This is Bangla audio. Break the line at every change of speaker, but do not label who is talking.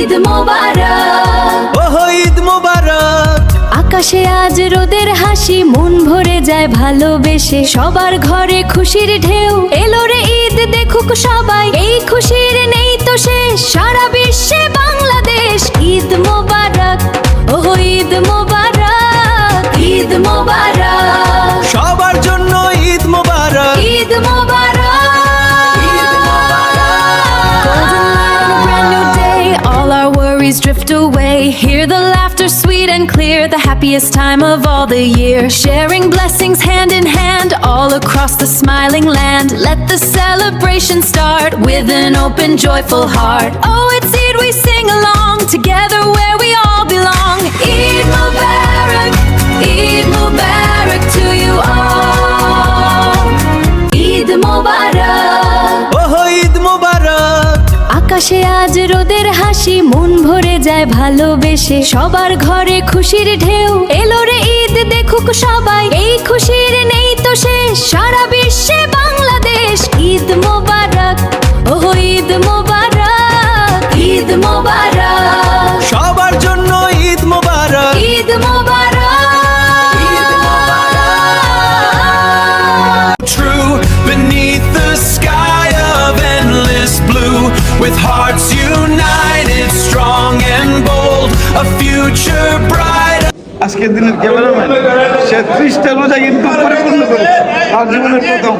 ঈদ মোবারক,
ওহো ঈদ মোবারক।
আকাশে আজ রোদের হাসি, মন ভরে যায় ভালোবেসে, সবার ঘরে খুশির ঢেউ এলো রে ঈদ দেখুক সবাই, এই খুশির নেই তো শেষ, সারা বিশ্বে বাংলাদেশ। ঈদ মোবারক, ওহো ঈদ মোবারক, ঈদ মোবারক,
সবার জন্য ঈদ মোবারক।
ঈদ মোবারক, ঈদ মোবারক। Golden light on a brand new day, all our worries drift away. Hear the laughter sweet and clear, the happiest time of all the year. Sharing blessings hand in hand, all across the smiling land. Let the celebration start with an open, joyful heart. Oh, it's Eid, we sing along, together where we all belong. Eid Mubarak, Eid Mubarak to you all. Eid Mubarak,
ওহো ঈদ মোবারক।
আকাশে আজ রোদের হাসি, মন ভরে যায় ভালোবেসে, সবার ঘরে খুশির ঢেউ এলো রে ঈদ দেখুক সবাই, এই খুশির নেই তো শেষ, সারা বিশ্বে বাংলাদেশ। ঈদ মোবারক, ওহো ঈদ মোবারক, ঈদ মোবারক,
সবার জন্য ঈদ মোবারক।
ঈদ মোবারক, ঈদ মোবারক।
True beneath the sky of endless blue, with hearts united, strong and bold, a future bright.
আজকের দিনের ক্যামেরাম্যান সে 30টা রোজা কিন্তু পরিপূর্ণ করেছে তার জীবনের প্রথম